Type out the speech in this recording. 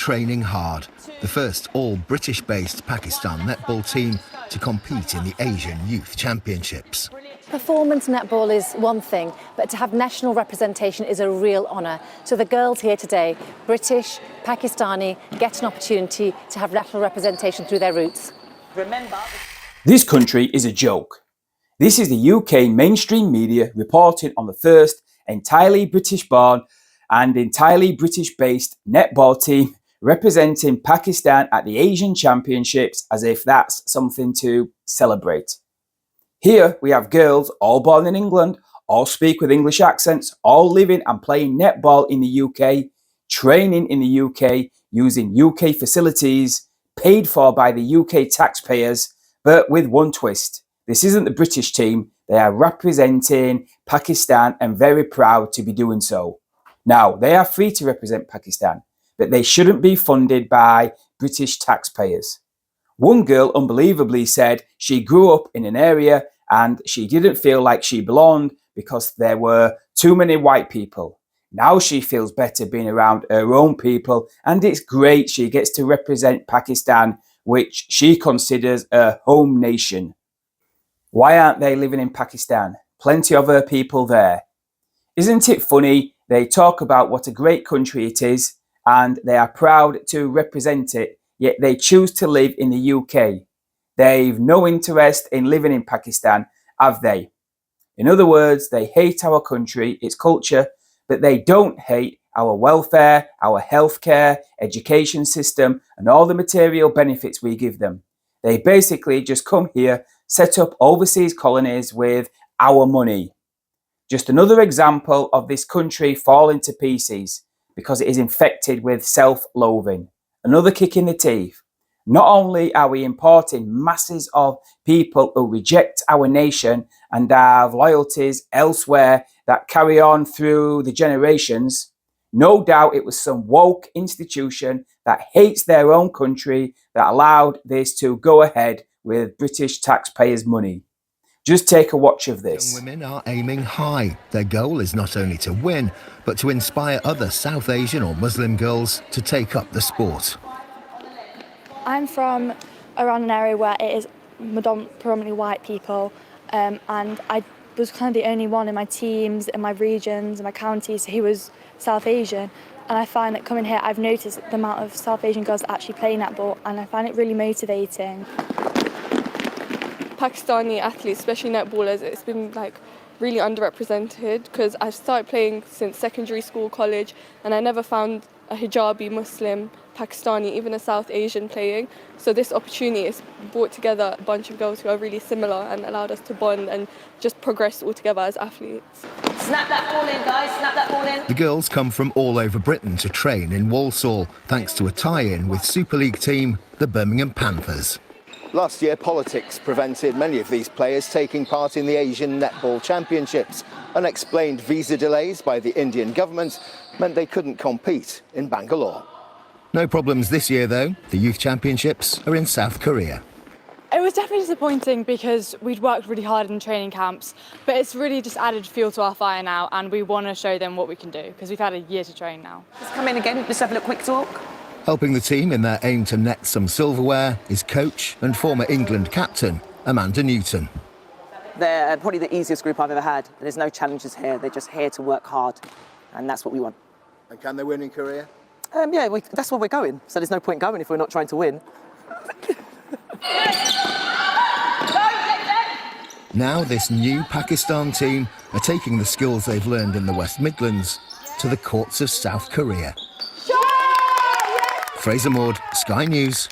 training hard. The first all-British-based Pakistan netball team to compete in the Asian Youth Championships. Performance netball is one thing, but to have national representation is a real honour. So the girls here today, British, Pakistani, get an opportunity to have national representation through their roots. This country is a joke. This is the UK mainstream media reporting on the first entirely British-born and entirely British-based netball team representing Pakistan at the Asian Championships as if that's something to celebrate. Here we have girls all born in England, all speak with English accents, all living and playing netball in the UK, training in the UK, using UK facilities, paid for by the UK taxpayers, but with one twist. This isn't the British team, they are representing Pakistan and very proud to be doing so. Now, they are free to represent Pakistan, but they shouldn't be funded by British taxpayers. One girl unbelievably said she grew up in an area and she didn't feel like she belonged because there were too many white people. Now she feels better being around her own people, and it's great she gets to represent Pakistan, which she considers her home nation. Why aren't they living in Pakistan? Plenty of her people there. Isn't it funny? They talk about what a great country it is and they are proud to represent it, yet they choose to live in the UK. They've no interest in living in Pakistan, have they? In other words, they hate our country, its culture, but they don't hate our welfare, our healthcare, education system, and all the material benefits we give them. They basically just come here, set up overseas colonies with our money. Just another example of this country falling to pieces because it is infected with self-loathing. Another kick in the teeth. Not only are we importing masses of people who reject our nation and have loyalties elsewhere that carry on through the generations, no doubt it was some woke institution that hates their own country that allowed this to go ahead with British taxpayers' money. Just take a watch of this. Young women are aiming high. Their goal is not only to win, but to inspire other South Asian or Muslim girls to take up the sport. I'm from around an area where it is predominantly white people, and I was kind of the only one in my teams, in my regions, in my counties who was South Asian. And I find that coming here, I've noticed the amount of South Asian girls that actually play netball, and I find it really motivating. Pakistani athletes, especially netballers, it's been really underrepresented because I've started playing since secondary school, college, and I never found a hijabi Muslim, Pakistani, even a South Asian playing. So this opportunity has brought together a bunch of girls who are really similar and allowed us to bond and just progress all together as athletes. Snap that ball in, guys, snap that ball in. The girls come from all over Britain to train in Walsall, thanks to a tie-in with Super League team, the Birmingham Panthers. Last year, politics prevented many of these players taking part in the Asian Netball Championships. Unexplained visa delays by the Indian government meant they couldn't compete in Bangalore. No problems this year, though. The Youth Championships are in South Korea. It was definitely disappointing because we'd worked really hard in training camps, but it's really just added fuel to our fire now, and we want to show them what we can do because we've had a year to train now. Let's come in again, let's have a little quick talk. Helping the team in their aim to net some silverware is coach and former England captain Amanda Newton. They're probably the easiest group I've ever had. There's no challenges here, they're just here to work hard, and that's what we want. And can they win in Korea? Yeah, that's where we're going, so there's no point going if we're not trying to win. Now this new Pakistan team are taking the skills they've learned in the West Midlands to the courts of South Korea. Fraser Maud, Sky News.